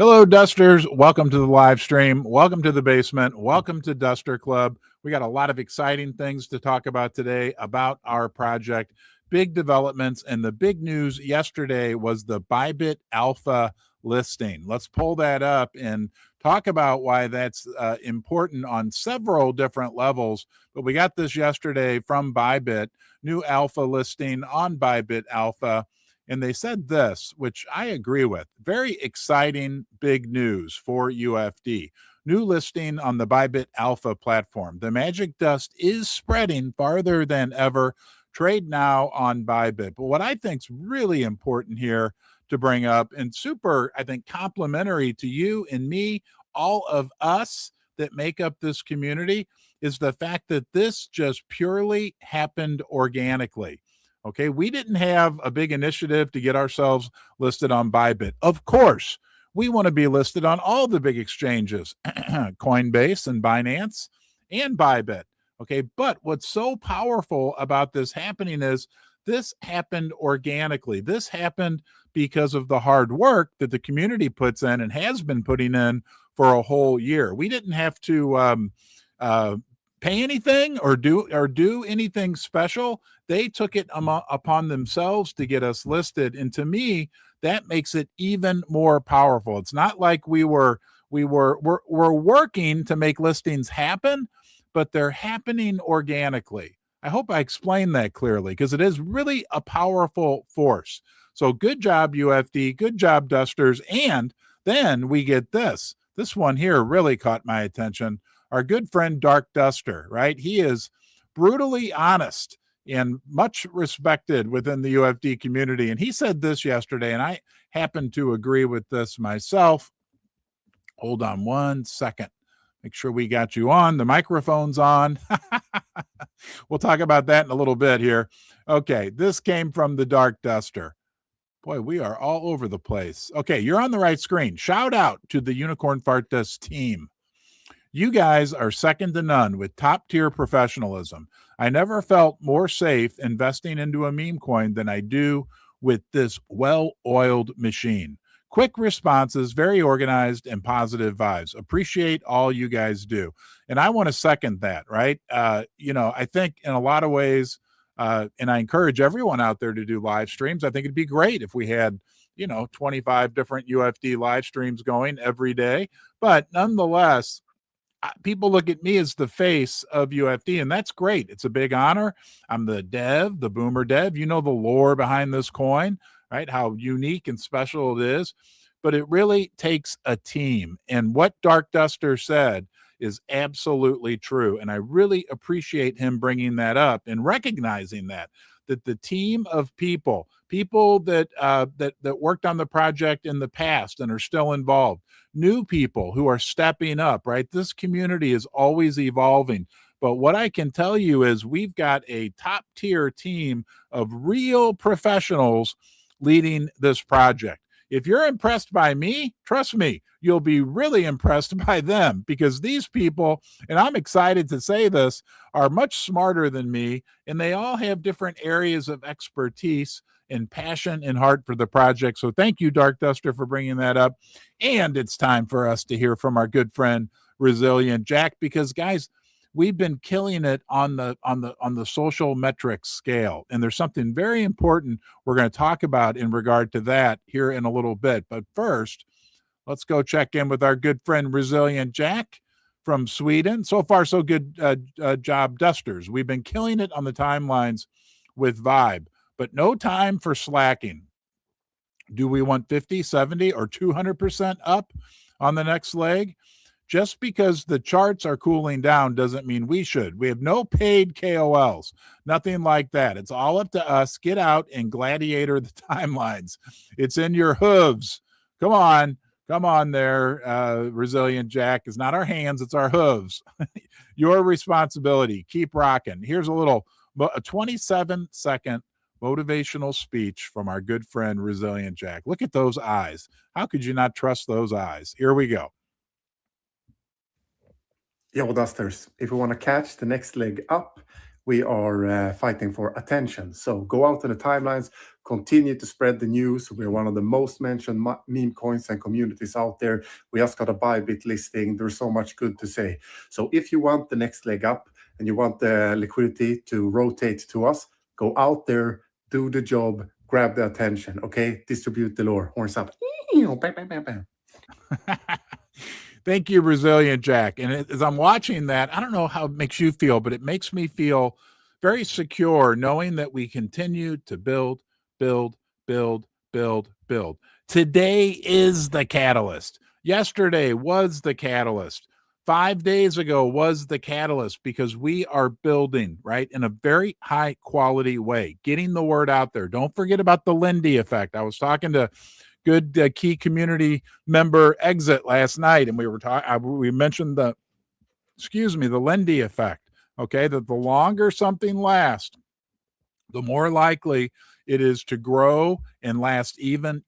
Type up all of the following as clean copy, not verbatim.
Hello, Dusters. Welcome to the live stream. Welcome to the basement. Welcome to Duster Club. We got a lot of exciting things to talk about today about our project, big developments, and the big news yesterday was the Bybit Alpha listing. Let's pull that up and talk about why that's important on several different levels. But we got this yesterday from Bybit, new alpha listing on Bybit Alpha. And they said this, which I agree with. Very exciting, big news for UFD. New listing on the Bybit Alpha platform. The magic dust is spreading farther than ever. Trade now on Bybit. But what I think is really important here to bring up, and super, I think, complimentary to you and me, all of us that make up this community, is the fact that this just purely happened organically. Okay, we didn't have a big initiative to get ourselves listed on Bybit. Of course, we want to be listed on all the big exchanges, Coinbase and Binance and Bybit. Okay, but what's so powerful about this happening is this happened organically. This happened because of the hard work that the community puts in and has been putting in for a whole year. We didn't have to pay anything or do anything special. They took it upon themselves to get us listed, and to me, that makes it even more powerful. It's not like we're working to make listings happen, but they're happening organically. I hope I explained that clearly because it is really a powerful force. So good job, UFD. Good job, Dusters. And then we get this. This one here really caught my attention. Our good friend Dark Duster, right? He is brutally honest and much respected within the UFD community. And he said this yesterday, and I happen to agree with this myself. Hold on one second. Make sure we got you on. The microphone's on. We'll talk about that in a little bit here. Okay, this came from the Dark Duster. Boy, we are all over the place. Okay, you're on the right screen. Shout out to the Unicorn Fart Dust team. You guys are second to none with top-tier professionalism. I never felt more safe investing into a meme coin than I do with this well-oiled machine. Quick responses, very organized, and positive vibes. Appreciate all you guys do. And I want to second that, right? I think in a lot of ways, and I encourage everyone out there to do live streams. I think it'd be great if we had 25 different UFD live streams going every day. But nonetheless, people look at me as the face of UFD, and that's great. It's a big honor. I'm the dev, the boomer dev. You know the lore behind this coin, right? How unique and special it is. But it really takes a team. And what Dark Duster said is absolutely true. And I really appreciate him bringing that up and recognizing that the team of people that worked on the project in the past and are still involved, new people who are stepping up, right? This community is always evolving. But what I can tell you is we've got a top tier team of real professionals leading this project. If you're impressed by me, trust me, you'll be really impressed by them, because these people, and I'm excited to say this, are much smarter than me, and they all have different areas of expertise and passion and heart for the project. So thank you, Dark Duster, for bringing that up. And it's time for us to hear from our good friend Resilient Jack, because guys, we've been killing it on the social metrics scale, and there's something very important we're going to talk about in regard to that here in a little bit. But first, let's go check in with our good friend Resilient Jack from Sweden. So far, so good job, Dusters. We've been killing it on the timelines with Vibe, but no time for slacking. Do we want 50, 70, or 200% up on the next leg? Just because the charts are cooling down doesn't mean we should. We have no paid KOLs, nothing like that. It's all up to us. Get out and gladiator the timelines. It's in your hooves. Come on there, Resilient Jack. It's not our hands, it's our hooves. Your responsibility. Keep rocking. Here's a 27-second motivational speech from our good friend Resilient Jack. Look at those eyes. How could you not trust those eyes? Here we go. Yo, Dusters, if we want to catch the next leg up, we are fighting for attention. So go out to the timelines, continue to spread the news. We're one of the most mentioned meme coins and communities out there. We just got a Bybit listing. There's so much good to say. So if you want the next leg up and you want the liquidity to rotate to us, go out there, do the job, grab the attention, okay? Distribute the lore. Horns up. Thank you, Resilient Jack. And as I'm watching that, I don't know how it makes you feel, but it makes me feel very secure knowing that we continue to build, build, build, build, build. Today is the catalyst. Yesterday was the catalyst. 5 days ago was the catalyst, because we are building, right, in a very high quality way, getting the word out there. Don't forget about the Lindy effect. I was talking to good key community member Exit last night, and we were talking. We mentioned the Lindy effect. Okay, that the longer something lasts, the more likely it is to grow and last even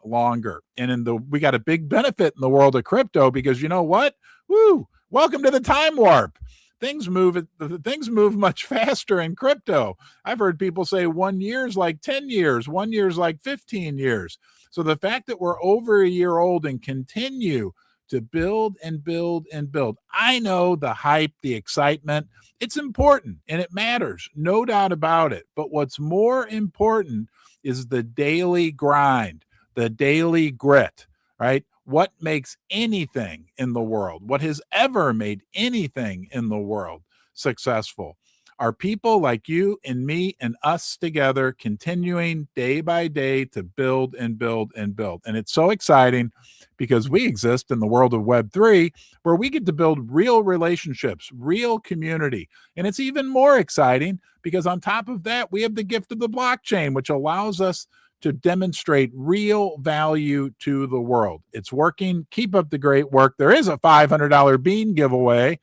longer. And we got a big benefit in the world of crypto, because you know what? Woo! Welcome to the time warp. Things move much faster in crypto. I've heard people say 1 year is like 10 years, 1 year is like 15 years. So the fact that we're over a year old and continue to build and build and build, I know the hype, the excitement, it's important and it matters, no doubt about it. But what's more important is the daily grind, the daily grit, right? What makes anything in the world, what has ever made anything in the world successful, are people like you and me and us together, continuing day by day to build and build and build. And it's so exciting because we exist in the world of Web3, where we get to build real relationships, real community. And it's even more exciting because on top of that, we have the gift of the blockchain, which allows us to demonstrate real value to the world. It's working. Keep up the great work. There is a $500 bean giveaway. I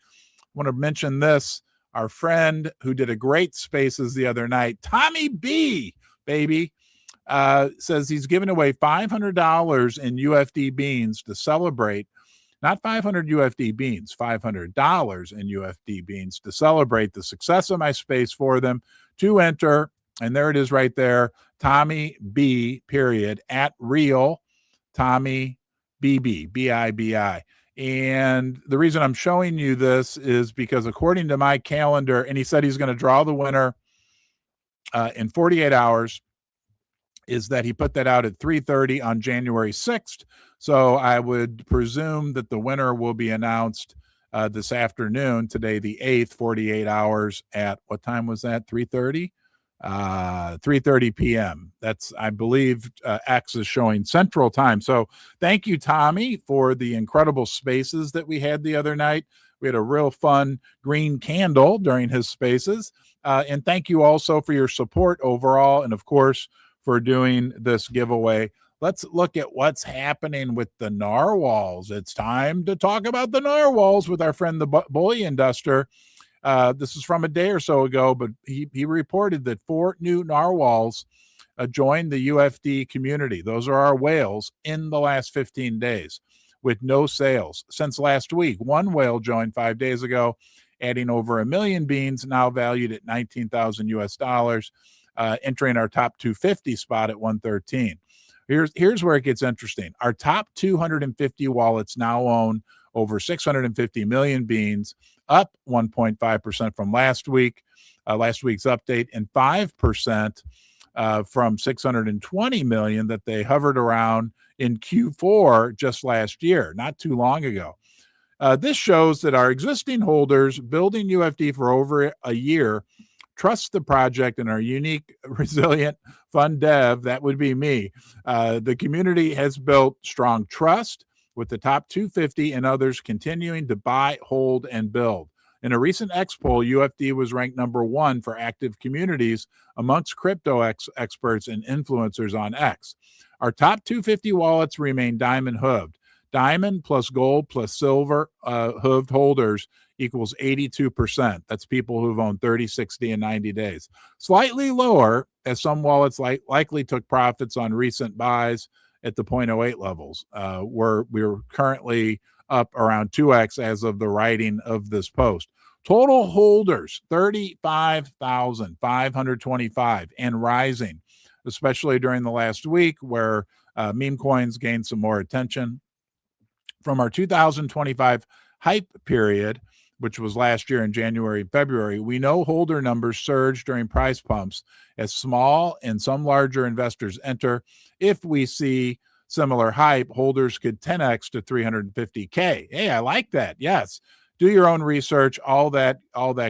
want to mention this. Our friend who did a great Spaces the other night, Tommy B, baby, says he's giving away $500 in UFD beans to celebrate, not 500 UFD beans, $500 in UFD beans to celebrate the success of my space for them. To enter, and there it is right there, Tommy B, period, at real Tommy BB, BIBI. And the reason I'm showing you this is because according to my calendar, and he said he's going to draw the winner in 48 hours, is that he put that out at 3:30 on January 6th. So I would presume that the winner will be announced this afternoon, today the 8th, 48 hours at, what time was that, 3:30? 3:30 p.m. That's, I believe, X is showing Central Time. So thank you, Tommy, for the incredible spaces that we had the other night. We had a real fun green candle during his spaces. And thank you also for your support overall, and of course, for doing this giveaway. Let's look at what's happening with the narwhals. It's time to talk about the narwhals with our friend, the Bullion Duster. This is from a day or so ago, but he reported that 4 new narwhals joined the UFD community. Those are our whales in the last 15 days with no sales. Since last week, 1 whale joined 5 days ago, adding over 1 million beans, now valued at 19,000 US dollars, entering our top 250 spot at 113. Here's where it gets interesting. Our top 250 wallets now own over 650 million beans, up 1.5% from last week's update, and 5% from 620 million that they hovered around in Q4 just last year, not too long ago. This shows that our existing holders building UFD for over a year trust the project and our unique, resilient, fun dev, that would be me. The community has built strong trust, with the top 250 and others continuing to buy, hold, and build. In a recent X poll, UFD was ranked number 1 for active communities amongst crypto experts and influencers on X. Our top 250 wallets remain diamond hooved. Diamond plus gold plus silver hooved holders equals 82%. That's people who've owned 30, 60, and 90 days. Slightly lower, as some wallets likely took profits on recent buys at the 0.08 levels. We're currently up around 2x as of the writing of this post. Total holders, 35,525 and rising, especially during the last week where meme coins gained some more attention. From our 2025 hype period, which was last year in January and February, we know holder numbers surge during price pumps as small and some larger investors enter. If we see similar hype, holders could 10x to 350K. Hey, I like that. Yes. Do your own research, all that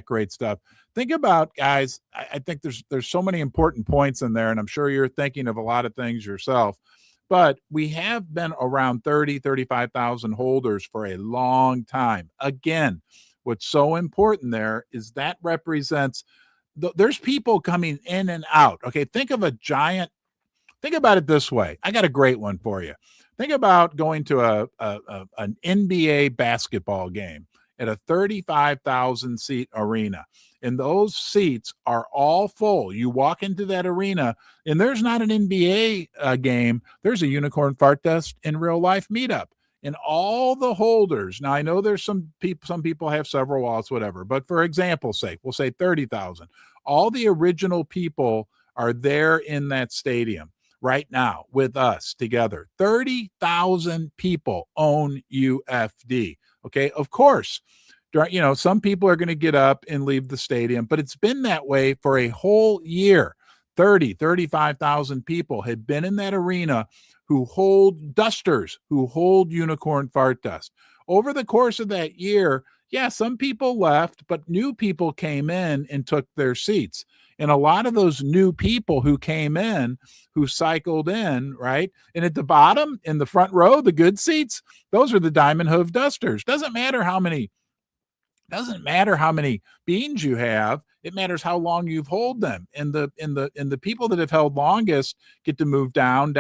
great stuff. Think about, guys, I think there's so many important points in there, and I'm sure you're thinking of a lot of things yourself. But we have been around 35,000 holders for a long time. Again, what's so important there is that represents there's people coming in and out. Okay, think about it this way. I got a great one for you. Think about going to an NBA basketball game at a 35,000 seat arena. And those seats are all full. You walk into that arena, and there's not an NBA game. There's a unicorn fart test in real life meetup. And all the holders, now I know there's some people have several wallets, whatever, but for example's sake, we'll say 30,000. All the original people are there in that stadium right now with us together. 30,000 people own UFD. Okay, of course, some people are going to get up and leave the stadium, but it's been that way for a whole year. 35,000 people have been in that arena who hold dusters, who hold unicorn fart dust. Over the course of that year, yeah, some people left, but new people came in and took their seats. And a lot of those new people who came in, who cycled in, right? And at the bottom, in the front row, the good seats, those are the diamond hoof dusters. Doesn't matter how many beans you have. It matters how long you've held them. And the people that have held longest get to move down,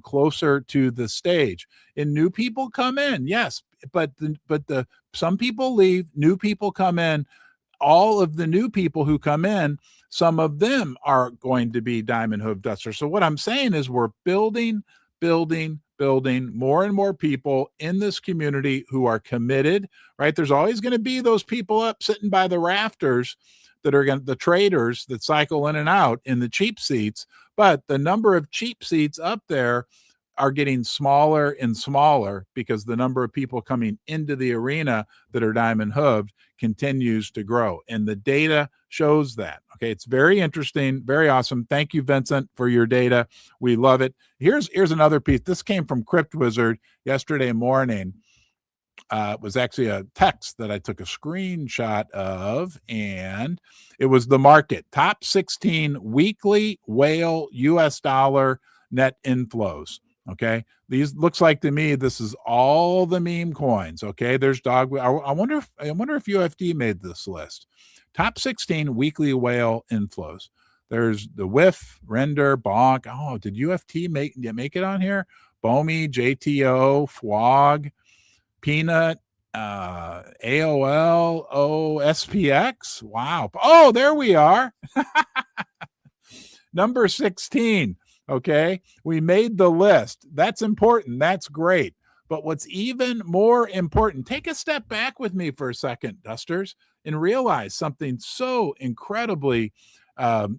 closer to the stage. And new people come in, yes, but some people leave, new people come in. All of the new people who come in, some of them are going to be diamond hoof dusters. So what I'm saying is we're building more and more people in this community who are committed, right? There's always going to be those people up sitting by the rafters that are the traders that cycle in and out in the cheap seats, but the number of cheap seats up there are getting smaller and smaller because the number of people coming into the arena that are diamond hooved continues to grow. And the data shows that. Okay, it's very interesting, very awesome. Thank you, Vincent, for your data. We love it. Here's another piece. This came from Crypt Wizard yesterday morning. It was actually a text that I took a screenshot of, and it was the market. Top 16 weekly whale US dollar net inflows. Okay, these looks like to me this is all the meme coins. Okay, there's dog. I wonder if UFD made this list. Top 16 weekly whale inflows. There's the WIF, Render, Bonk. Oh, did UFT make it on here? Bomi, JTO, FWOG, Peanut, AOL, SPX. Wow. Oh, there we are. Number 16. Okay, we made the list. That's important. That's great. But what's even more important, take a step back with me for a second, Dusters, and realize something so incredibly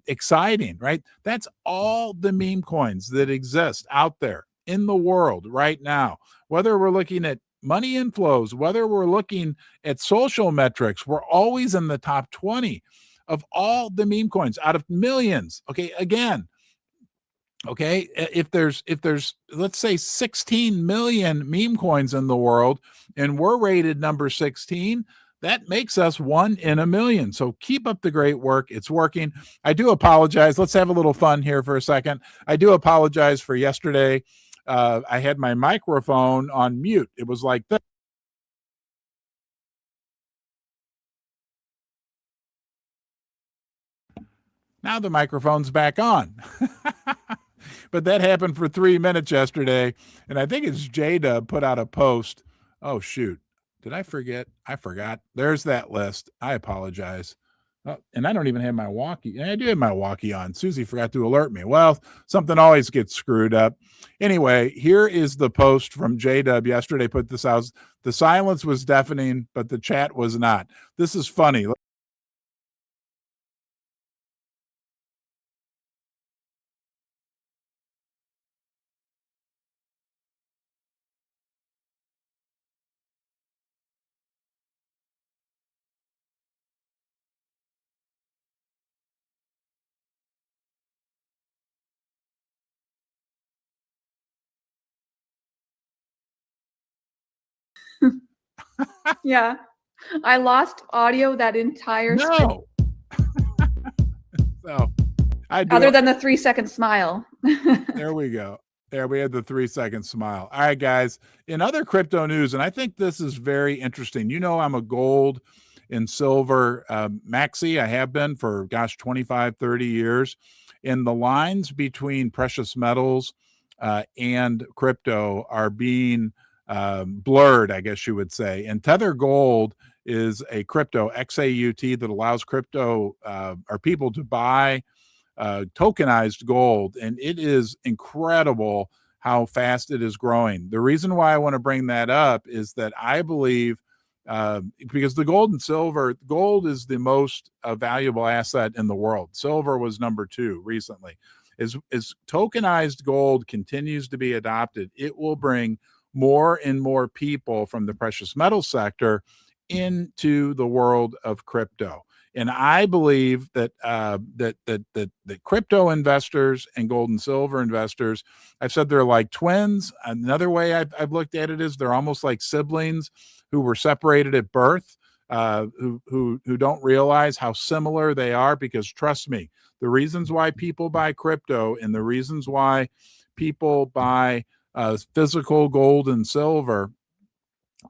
exciting, right? That's all the meme coins that exist out there in the world right now. Whether we're looking at money inflows, whether we're looking at social metrics, we're always in the top 20 of all the meme coins out of millions. Okay, again, okay, if there's let's say 16 million meme coins in the world and we're rated number 16, that makes us 1 in a million. So keep up the great work. It's working. I do apologize. Let's have a little fun here for a second. I do apologize for yesterday. I had my microphone on mute. It was like this. Now the microphone's back on. But that happened for 3 minutes yesterday. And I think it's J-Dub put out a post. Oh, shoot. Did I forget? I forgot. There's that list. I apologize. And I don't even have my walkie. I do have my walkie on. Susie forgot to alert me. Well, something always gets screwed up. Anyway, here is the post from JW yesterday. Put this out. The silence was deafening, but the chat was not. This is funny. Yeah. I lost audio that entire No. So other than the 3-second smile. There we go. There we had the 3-second smile. All right, guys. In other crypto news, and I think this is very interesting. You know, I'm a gold and silver maxi. I have been for, 25, 30 years. And the lines between precious metals and crypto are being blurred, I guess you would say. And Tether Gold is a crypto XAUT that allows crypto or people to buy tokenized gold, and it is incredible how fast it is growing. The reason why I want to bring that up is that I believe because the gold and silver, gold is the most valuable asset in the world. Silver was number 2 recently. As tokenized gold continues to be adopted, it will bring more and more people from the precious metal sector into the world of crypto. And I believe that that crypto investors and gold and silver investors, I've said they're like twins. Another way I've looked at it is they're almost like siblings who were separated at birth, who don't realize how similar they are. Because trust me, the reasons why people buy crypto and the reasons why people buy physical gold and silver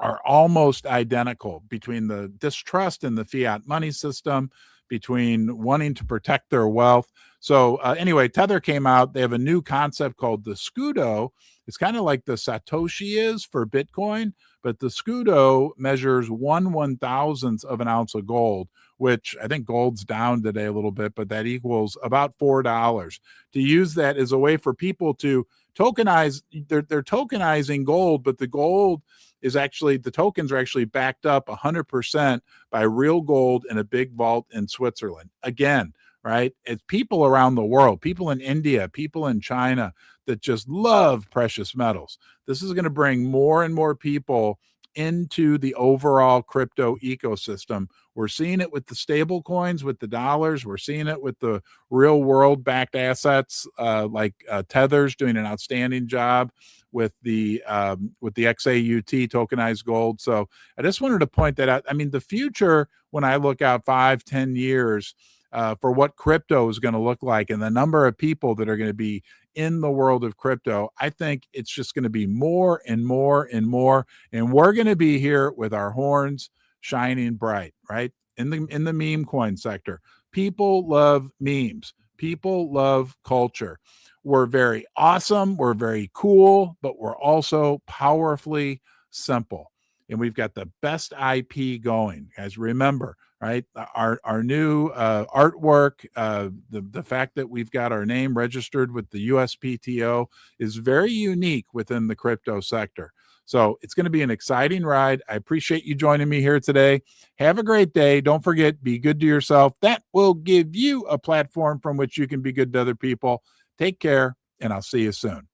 are almost identical, between the distrust in the fiat money system, between wanting to protect their wealth. So anyway, Tether came out. They have a new concept called the Scudo. It's kind of like the Satoshi is for Bitcoin, but the Scudo measures 1/1000th of an ounce of gold, which I think gold's down today a little bit, but that equals about $4. To use that as a way for people to tokenize, they're tokenizing gold, but the gold is actually, the tokens are actually backed up 100% by real gold in a big vault in Switzerland. Again, right? It's people around the world, people in India, people in China that just love precious metals. This is going to bring more and more people into the overall crypto ecosystem. We're seeing it with the stable coins, with the dollars. We're seeing it with the real world backed assets like Tether's doing an outstanding job with the XAUT tokenized gold. So I just wanted to point that out. I mean, the future, when I look out 5-10 years for what crypto is going to look like and the number of people that are going to be in the world of crypto, I think it's just going to be more and more and more. And we're going to be here with our horns shining bright, right? In the meme coin sector. People love memes. People love culture. We're very awesome. We're very cool, but we're also powerfully simple. And we've got the best IP going. Guys, remember, right? Our new artwork, the fact that we've got our name registered with the USPTO is very unique within the crypto sector. So it's going to be an exciting ride. I appreciate you joining me here today. Have a great day. Don't forget, be good to yourself. That will give you a platform from which you can be good to other people. Take care, and I'll see you soon.